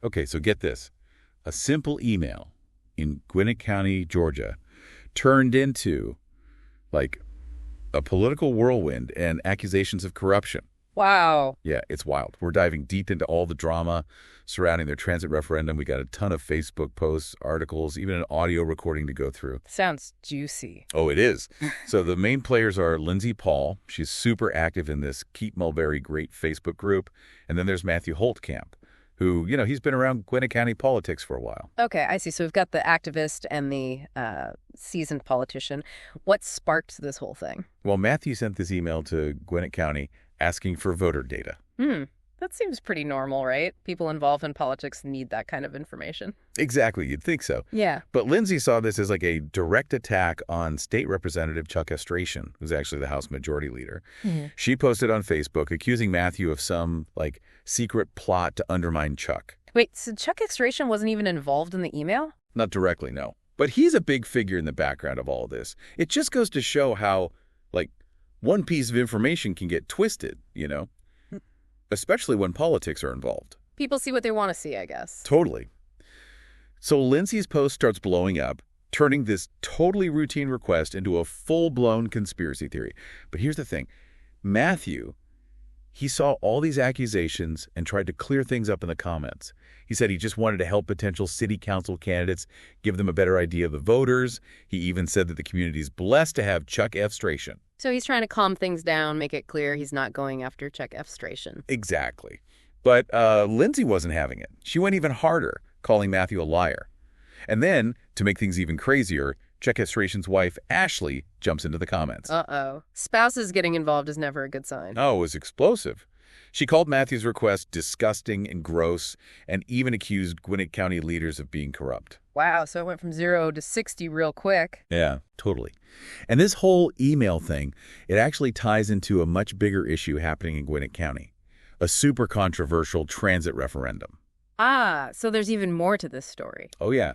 Okay, so get this. A simple email in Gwinnett County, Georgia, turned into, like, a political whirlwind and accusations of corruption. Wow. Yeah, it's wild. We're diving deep into all the drama surrounding their transit referendum. We got a ton of Facebook posts, articles, even an audio recording to go through. Sounds juicy. Oh, it is. So the main players are Lindsay Paul. She's super active in this Keep Mulberry Great Facebook group. And then there's Matthew Holtkamp, who, he's been around Gwinnett County politics for a while. Okay, I see. So we've got the activist and the seasoned politician. What sparked this whole thing? Well, Matthew sent this email to Gwinnett County asking for voter data. That seems pretty normal, right? People involved in politics need that kind of information. Exactly, you'd think so. Yeah. But Lindsay saw this as like a direct attack on State Representative Chuck Estration, who's actually the House Majority Leader. She posted on Facebook accusing Matthew of some, secret plot to undermine Chuck. Wait, so Chuck Estration wasn't even involved in the email? Not directly, no. But he's a big figure in the background of all of this. It just goes to show how, one piece of information can get twisted, especially when politics are involved. People see what they want to see, I guess. Totally. So Lindsay's post starts blowing up, turning this totally routine request into a full-blown conspiracy theory. But here's the thing. Matthew, he saw all these accusations and tried to clear things up in the comments. He said he just wanted to help potential city council candidates, give them a better idea of the voters. He even said that the community is blessed to have Chuck Estration. So he's trying to calm things down, make it clear he's not going after Chuck Estration. Exactly. But Lindsay wasn't having it. She went even harder, calling Matthew a liar. And then, to make things even crazier, Chuck Estration's wife, Ashley, jumps into the comments. Uh-oh. Spouses getting involved is never a good sign. Oh, it was explosive. She called Matthew's request disgusting and gross, and even accused Gwinnett County leaders of being corrupt. Wow, so it went from 0 to 60 real quick. Yeah, totally. And this whole email thing, it actually ties into a much bigger issue happening in Gwinnett County, a super controversial transit referendum. Ah, so there's even more to this story. Oh, yeah.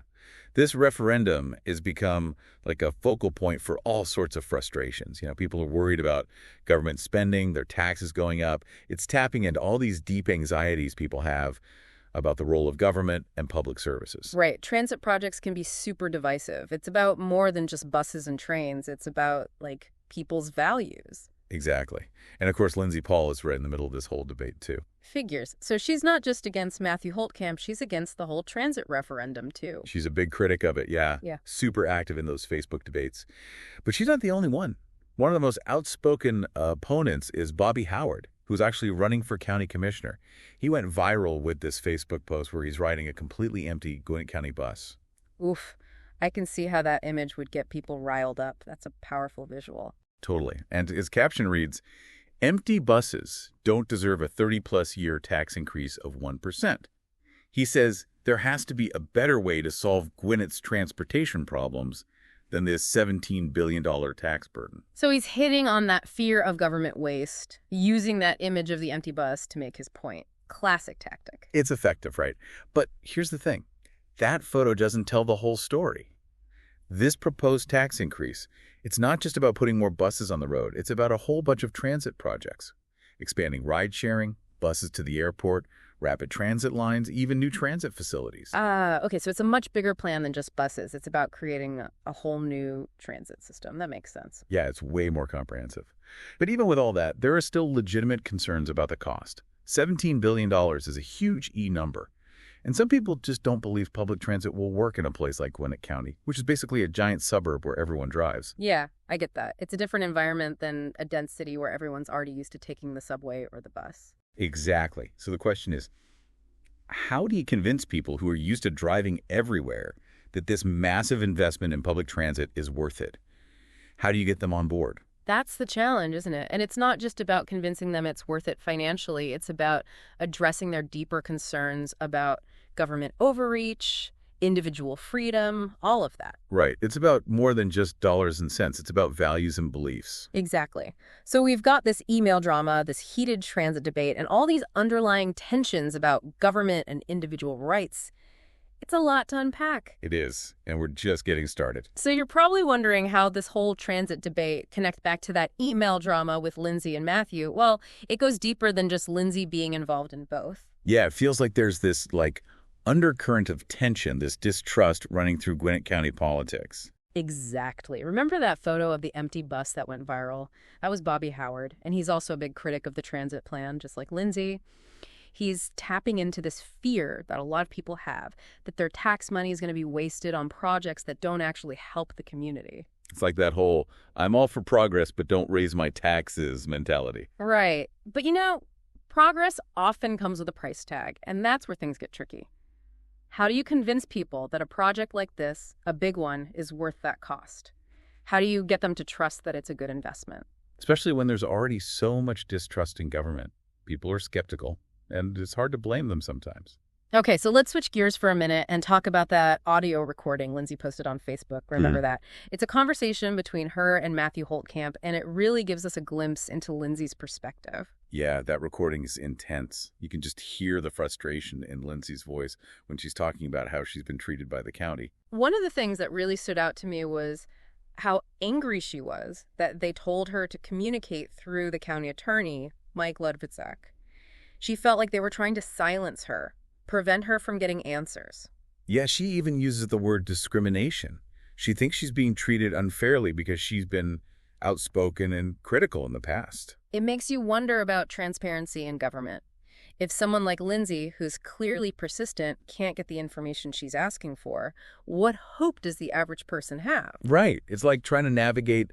This referendum has become like a focal point for all sorts of frustrations. People are worried about government spending, their taxes going up. It's tapping into all these deep anxieties people have about the role of government and public services. Right. Transit projects can be super divisive. It's about more than just buses and trains. It's about, people's values. Exactly. And of course, Lindsay Paul is right in the middle of this whole debate, too. Figures. So she's not just against Matthew Holtkamp, she's against the whole transit referendum, too. She's a big critic of it, yeah. Super active in those Facebook debates. But she's not the only one. One of the most outspoken opponents is Bobby Howard, who's actually running for county commissioner. He went viral with this Facebook post where he's riding a completely empty Gwinnett County bus. Oof. I can see how that image would get people riled up. That's a powerful visual. Totally. And his caption reads, "Empty buses don't deserve a 30-plus year tax increase of 1%. He says there has to be a better way to solve Gwinnett's transportation problems than this $17 billion tax burden. So he's hitting on that fear of government waste, using that image of the empty bus to make his point. Classic tactic. It's effective, right? But here's the thing. That photo doesn't tell the whole story. This proposed tax increase, it's not just about putting more buses on the road. It's about a whole bunch of transit projects, expanding ride-sharing, buses to the airport, rapid transit lines, even new transit facilities. Okay, so it's a much bigger plan than just buses. It's about creating a whole new transit system. That makes sense. Yeah, it's way more comprehensive. But even with all that, there are still legitimate concerns about the cost. $17 billion is a huge number. And some people just don't believe public transit will work in a place like Gwinnett County, which is basically a giant suburb where everyone drives. Yeah, I get that. It's a different environment than a dense city where everyone's already used to taking the subway or the bus. Exactly. So the question is, how do you convince people who are used to driving everywhere that this massive investment in public transit is worth it? How do you get them on board? That's the challenge, isn't it? And it's not just about convincing them it's worth it financially. It's about addressing their deeper concerns about government overreach, individual freedom, all of that. Right. It's about more than just dollars and cents. It's about values and beliefs. Exactly. So we've got this email drama, this heated transit debate, and all these underlying tensions about government and individual rights. It's a lot to unpack. It is, and we're just getting started. So you're probably wondering how this whole transit debate connects back to that email drama with Lindsay and Matthew. Well, it goes deeper than just Lindsay being involved in both. Yeah, it feels like there's this, undercurrent of tension, this distrust running through Gwinnett County politics. Exactly. Remember that photo of the empty bus that went viral? That was Bobby Howard, and he's also a big critic of the transit plan, just like Lindsay. He's tapping into this fear that a lot of people have, that their tax money is going to be wasted on projects that don't actually help the community. It's like that whole, I'm all for progress, but don't raise my taxes mentality. Right. But progress often comes with a price tag, and that's where things get tricky. How do you convince people that a project like this, a big one, is worth that cost? How do you get them to trust that it's a good investment? Especially when there's already so much distrust in government. People are skeptical, and it's hard to blame them sometimes. Okay, so let's switch gears for a minute and talk about that audio recording Lindsay posted on Facebook. Remember that? It's a conversation between her and Matthew Holtkamp, and it really gives us a glimpse into Lindsay's perspective. Yeah, that recording is intense. You can just hear the frustration in Lindsay's voice when she's talking about how she's been treated by the county. One of the things that really stood out to me was how angry she was that they told her to communicate through the county attorney, Mike Ludwigczak. She felt like they were trying to silence her, prevent her from getting answers. Yeah, she even uses the word discrimination. She thinks she's being treated unfairly because she's been outspoken and critical in the past. It makes you wonder about transparency in government. If someone like Lindsay, who's clearly persistent, can't get the information she's asking for, what hope does the average person have? Right. It's like trying to navigate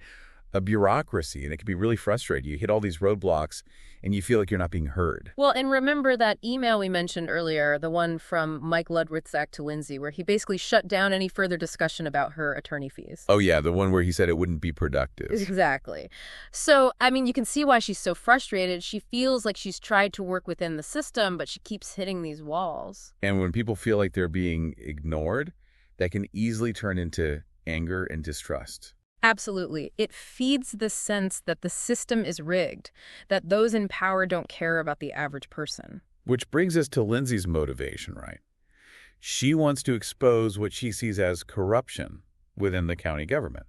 a bureaucracy, and it can be really frustrating. You hit all these roadblocks, and you feel like you're not being heard. Well, and remember that email we mentioned earlier, the one from Mike Ludwigczak to Lindsay, where he basically shut down any further discussion about her attorney fees. Oh, yeah, the one where he said it wouldn't be productive. Exactly. So, you can see why she's so frustrated. She feels like she's tried to work within the system, but she keeps hitting these walls. And when people feel like they're being ignored, that can easily turn into anger and distrust. Absolutely. It feeds the sense that the system is rigged, that those in power don't care about the average person. Which brings us to Lindsay's motivation, right? She wants to expose what she sees as corruption within the county government.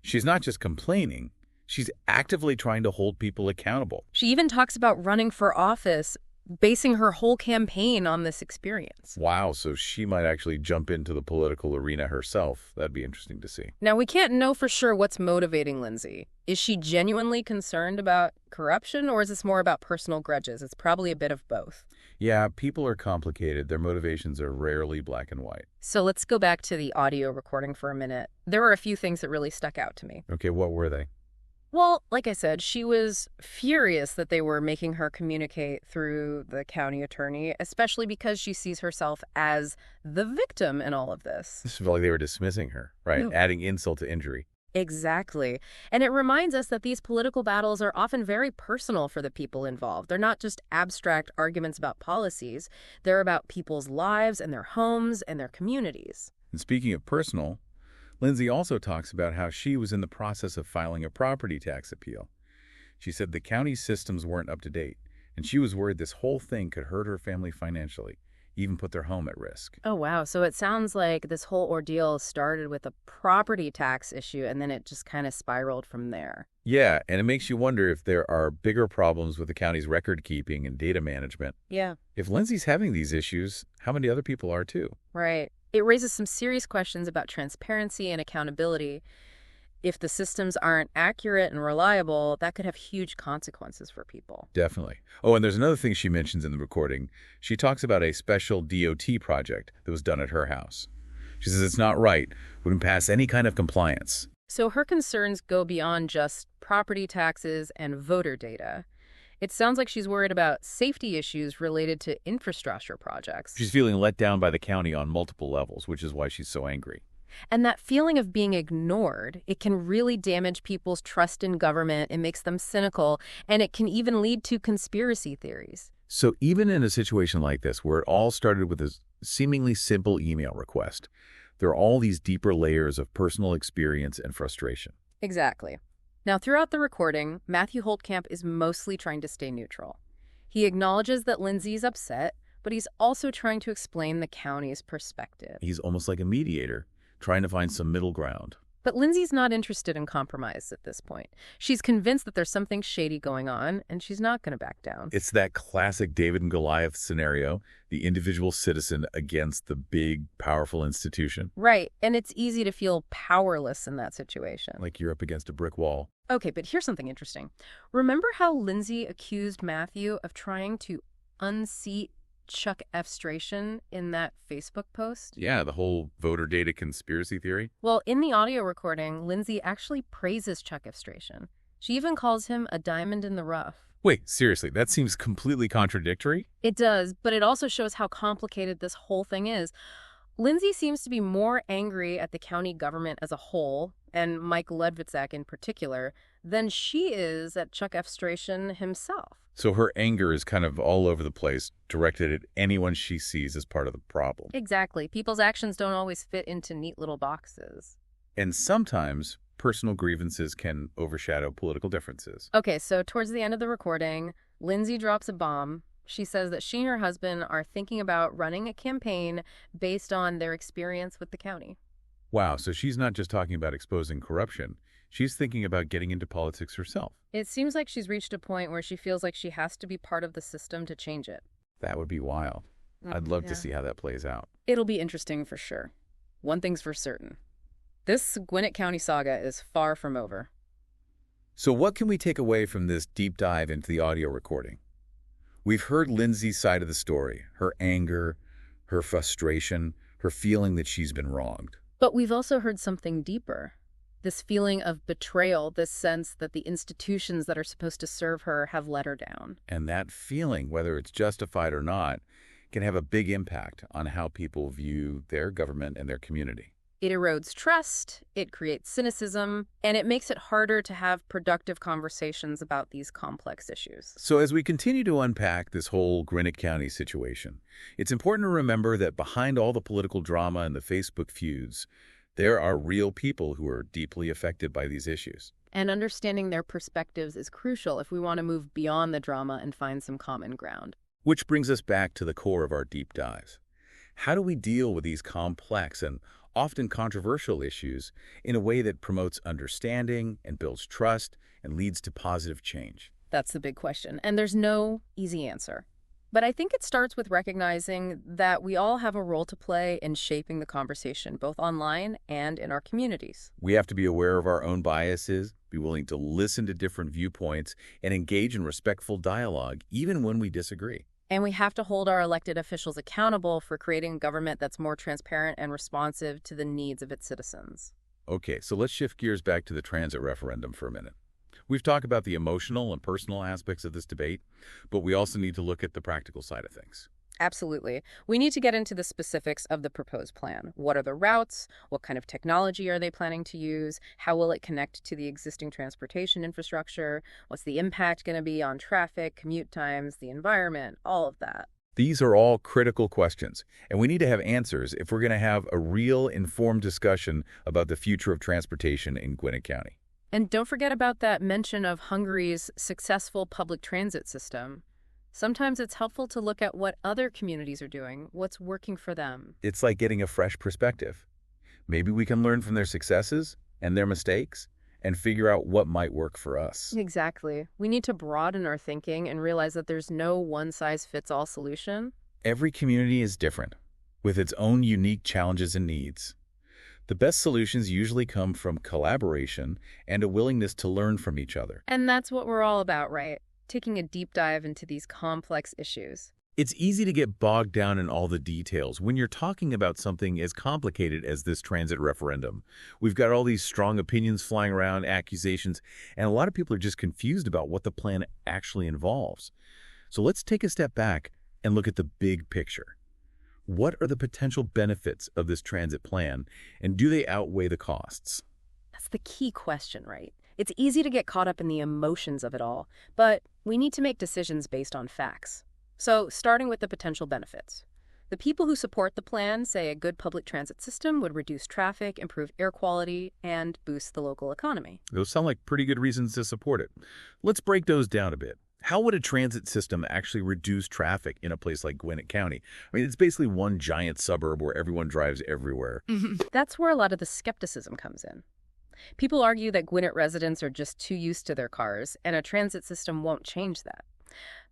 She's not just complaining, she's actively trying to hold people accountable. She even talks about running for office, basing her whole campaign on this experience. Wow, so she might actually jump into the political arena herself. That'd be interesting to see. Now, we can't know for sure what's motivating Lindsay. Is she genuinely concerned about corruption, or is this more about personal grudges? It's probably a bit of both. Yeah, people are complicated. Their motivations are rarely black and white. So let's go back to the audio recording for a minute. There were a few things that really stuck out to me. Okay, what were they? Well, like I said, she was furious that they were making her communicate through the county attorney, especially because she sees herself as the victim in all of this. This felt like they were dismissing her, right? No. Adding insult to injury. Exactly. And it reminds us that these political battles are often very personal for the people involved. They're not just abstract arguments about policies. They're about people's lives and their homes and their communities. And speaking of personal, Lindsay also talks about how she was in the process of filing a property tax appeal. She said the county systems weren't up to date, and she was worried this whole thing could hurt her family financially, even put their home at risk. Oh, wow. So it sounds like this whole ordeal started with a property tax issue, and then it just kind of spiraled from there. Yeah, and it makes you wonder if there are bigger problems with the county's record keeping and data management. Yeah. If Lindsay's having these issues, how many other people are too? Right. It raises some serious questions about transparency and accountability. If the systems aren't accurate and reliable, that could have huge consequences for people. Definitely. Oh, and there's another thing she mentions in the recording. She talks about a special DOT project that was done at her house. She says it's not right, wouldn't pass any kind of compliance. So her concerns go beyond just property taxes and voter data. It sounds like she's worried about safety issues related to infrastructure projects. She's feeling let down by the county on multiple levels, which is why she's so angry. And that feeling of being ignored, it can really damage people's trust in government. It makes them cynical, and it can even lead to conspiracy theories. So even in a situation like this, where it all started with a seemingly simple email request, there are all these deeper layers of personal experience and frustration. Exactly. Now, throughout the recording, Matthew Holtkamp is mostly trying to stay neutral. He acknowledges that Lindsay's upset, but he's also trying to explain the county's perspective. He's almost like a mediator, trying to find some middle ground. But Lindsay's not interested in compromise at this point. She's convinced that there's something shady going on, and she's not going to back down. It's that classic David and Goliath scenario, the individual citizen against the big, powerful institution. Right, and it's easy to feel powerless in that situation. Like you're up against a brick wall. Okay, but here's something interesting. Remember how Lindsay accused Matthew of trying to unseat Chuck F. Stration in that Facebook post? Yeah, the whole voter data conspiracy theory. Well, in the audio recording, Lindsay actually praises Chuck F. Stration. She even calls him a diamond in the rough. Wait, seriously, that seems completely contradictory? It does, but it also shows how complicated this whole thing is. Lindsay seems to be more angry at the county government as a whole, and Mike Ledvitzak in particular, than she is at Chuck F. Stration himself. So her anger is kind of all over the place, directed at anyone she sees as part of the problem. Exactly. People's actions don't always fit into neat little boxes. And sometimes personal grievances can overshadow political differences. Okay, so towards the end of the recording, Lindsay drops a bomb. She says that she and her husband are thinking about running a campaign based on their experience with the county. Wow, so she's not just talking about exposing corruption. She's thinking about getting into politics herself. It seems like she's reached a point where she feels like she has to be part of the system to change it. That would be wild. I'd love to see how that plays out. It'll be interesting for sure. One thing's for certain. This Gwinnett County saga is far from over. So what can we take away from this deep dive into the audio recording? We've heard Lindsay's side of the story, her anger, her frustration, her feeling that she's been wronged. But we've also heard something deeper. This feeling of betrayal, this sense that the institutions that are supposed to serve her have let her down. And that feeling, whether it's justified or not, can have a big impact on how people view their government and their community. It erodes trust, it creates cynicism, and it makes it harder to have productive conversations about these complex issues. So as we continue to unpack this whole Gwinnett County situation, it's important to remember that behind all the political drama and the Facebook feuds, there are real people who are deeply affected by these issues. And understanding their perspectives is crucial if we want to move beyond the drama and find some common ground. Which brings us back to the core of our deep dive. How do we deal with these complex and often controversial issues in a way that promotes understanding and builds trust and leads to positive change? That's the big question, and there's no easy answer. But I think it starts with recognizing that we all have a role to play in shaping the conversation, both online and in our communities. We have to be aware of our own biases, be willing to listen to different viewpoints, and engage in respectful dialogue, even when we disagree. And we have to hold our elected officials accountable for creating a government that's more transparent and responsive to the needs of its citizens. Okay, so let's shift gears back to the transit referendum for a minute. We've talked about the emotional and personal aspects of this debate, but we also need to look at the practical side of things. Absolutely. We need to get into the specifics of the proposed plan. What are the routes? What kind of technology are they planning to use? How will it connect to the existing transportation infrastructure? What's the impact going to be on traffic, commute times, the environment, all of that? These are all critical questions, and we need to have answers if we're going to have a real informed discussion about the future of transportation in Gwinnett County. And don't forget about that mention of Hungary's successful public transit system. Sometimes it's helpful to look at what other communities are doing, what's working for them. It's like getting a fresh perspective. Maybe we can learn from their successes and their mistakes and figure out what might work for us. Exactly. We need to broaden our thinking and realize that there's no one-size-fits-all solution. Every community is different, with its own unique challenges and needs. The best solutions usually come from collaboration and a willingness to learn from each other. And that's what we're all about, right? Taking a deep dive into these complex issues. It's easy to get bogged down in all the details when you're talking about something as complicated as this transit referendum. We've got all these strong opinions flying around, accusations, and a lot of people are just confused about what the plan actually involves. So let's take a step back and look at the big picture. What are the potential benefits of this transit plan, and do they outweigh the costs? That's the key question, right? It's easy to get caught up in the emotions of it all, but we need to make decisions based on facts. So, starting with the potential benefits. The people who support the plan say a good public transit system would reduce traffic, improve air quality, and boost the local economy. Those sound like pretty good reasons to support it. Let's break those down a bit. How would a transit system actually reduce traffic in a place like Gwinnett County? I mean, it's basically one giant suburb where everyone drives everywhere. That's where a lot of the skepticism comes in. People argue that Gwinnett residents are just too used to their cars, and a transit system won't change that.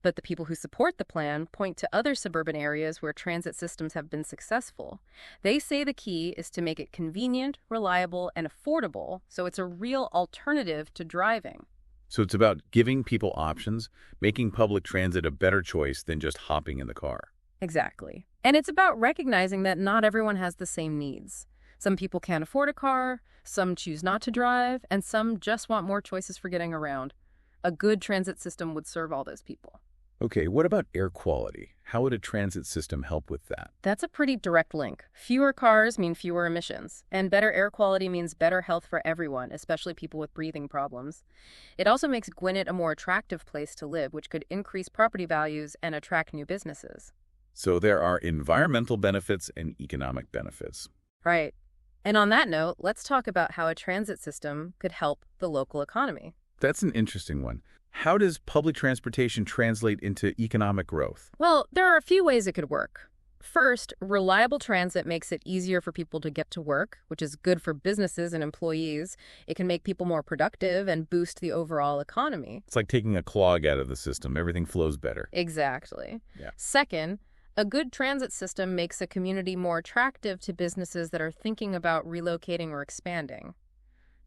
But the people who support the plan point to other suburban areas where transit systems have been successful. They say the key is to make it convenient, reliable, and affordable, so it's a real alternative to driving. So it's about giving people options, making public transit a better choice than just hopping in the car. Exactly. And it's about recognizing that not everyone has the same needs. Some people can't afford a car, some choose not to drive, and some just want more choices for getting around. A good transit system would serve all those people. Okay, what about air quality? How would a transit system help with that? That's a pretty direct link. Fewer cars mean fewer emissions, and better air quality means better health for everyone, especially people with breathing problems. It also makes Gwinnett a more attractive place to live, which could increase property values and attract new businesses. So there are environmental benefits and economic benefits. Right. And on that note, let's talk about how a transit system could help the local economy. That's an interesting one. How does public transportation translate into economic growth? Well, there are a few ways it could work. First, reliable transit makes it easier for people to get to work, which is good for businesses and employees. It can make people more productive and boost the overall economy. It's like taking a clog out of the system. Everything flows better. Exactly. Yeah. Second, a good transit system makes a community more attractive to businesses that are thinking about relocating or expanding.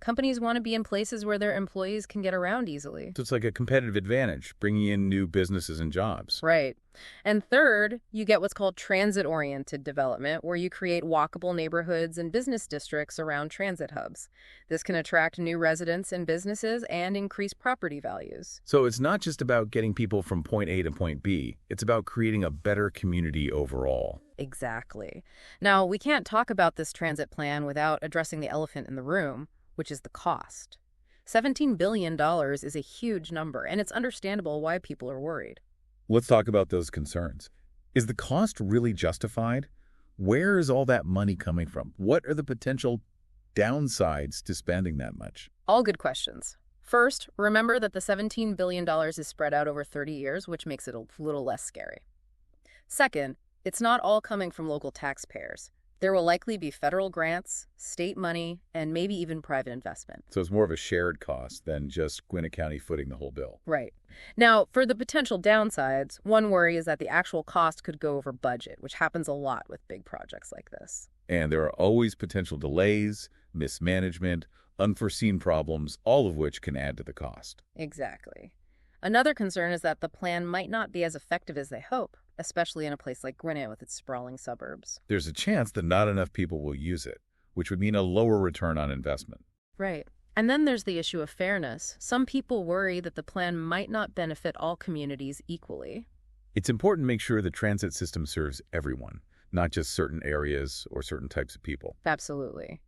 Companies want to be in places where their employees can get around easily. So it's like a competitive advantage, bringing in new businesses and jobs. Right. And third, you get what's called transit-oriented development, where you create walkable neighborhoods and business districts around transit hubs. This can attract new residents and businesses and increase property values. So it's not just about getting people from point A to point B. It's about creating a better community overall. Exactly. Now, we can't talk about this transit plan without addressing the elephant in the room, which is the cost. $17 billion is a huge number, and it's understandable why people are worried. Let's talk about those concerns. Is the cost really justified? Where is all that money coming from? What are the potential downsides to spending that much? All good questions. First, remember that the $17 billion is spread out over 30 years, which makes it a little less scary. Second, it's not all coming from local taxpayers. There will likely be federal grants, state money, and maybe even private investment. So it's more of a shared cost than just Gwinnett County footing the whole bill. Right. Now, for the potential downsides, one worry is that the actual cost could go over budget, which happens a lot with big projects like this. And there are always potential delays, mismanagement, unforeseen problems, all of which can add to the cost. Exactly. Another concern is that the plan might not be as effective as they hope, especially in a place like Gwinnett with its sprawling suburbs. There's a chance that not enough people will use it, which would mean a lower return on investment. Right. And then there's the issue of fairness. Some people worry that the plan might not benefit all communities equally. It's important to make sure the transit system serves everyone, not just certain areas or certain types of people. Absolutely.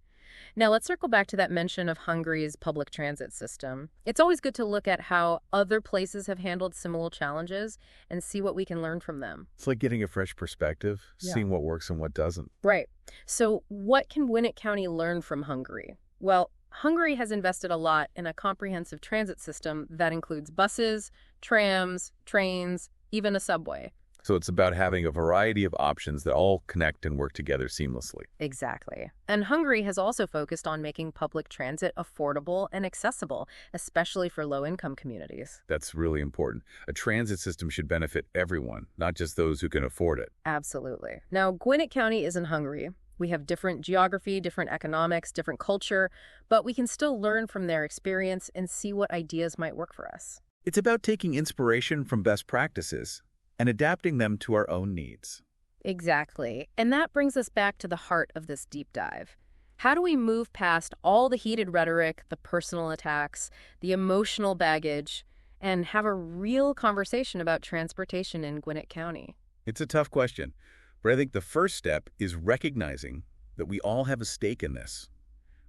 Now, let's circle back to that mention of Hungary's public transit system. It's always good to look at how other places have handled similar challenges and see what we can learn from them. It's like getting a fresh perspective, seeing what works and what doesn't. Right. So what can Gwinnett County learn from Hungary? Well, Hungary has invested a lot in a comprehensive transit system that includes buses, trams, trains, even a subway. So it's about having a variety of options that all connect and work together seamlessly. Exactly. And Hungary has also focused on making public transit affordable and accessible, especially for low-income communities. That's really important. A transit system should benefit everyone, not just those who can afford it. Absolutely. Now, Gwinnett County isn't Hungary. We have different geography, different economics, different culture, but we can still learn from their experience and see what ideas might work for us. It's about taking inspiration from best practices and adapting them to our own needs. Exactly. And that brings us back to the heart of this deep dive. How do we move past all the heated rhetoric, the personal attacks, the emotional baggage, and have a real conversation about transportation in Gwinnett County? It's a tough question, but I think the first step is recognizing that we all have a stake in this.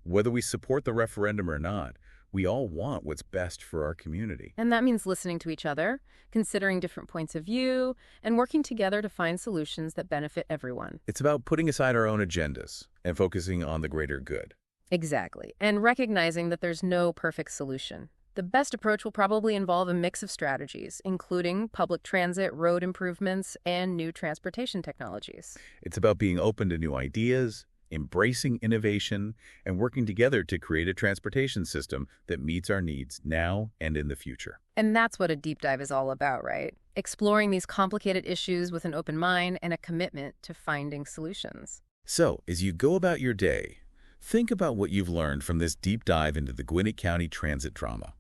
Whether we support the referendum or not, we all want what's best for our community. And that means listening to each other, considering different points of view, and working together to find solutions that benefit everyone. It's about putting aside our own agendas and focusing on the greater good. Exactly. And recognizing that there's no perfect solution. The best approach will probably involve a mix of strategies, including public transit, road improvements, and new transportation technologies. It's about being open to new ideas, embracing innovation, and working together to create a transportation system that meets our needs now and in the future. And that's what a deep dive is all about, right? Exploring these complicated issues with an open mind and a commitment to finding solutions. So, as you go about your day, think about what you've learned from this deep dive into the Gwinnett County transit drama.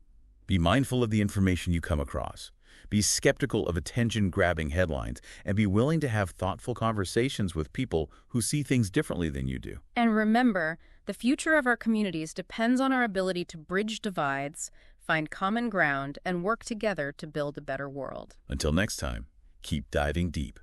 Be mindful of the information you come across. Be skeptical of attention-grabbing headlines, and be willing to have thoughtful conversations with people who see things differently than you do. And remember, the future of our communities depends on our ability to bridge divides, find common ground, and work together to build a better world. Until next time, keep diving deep.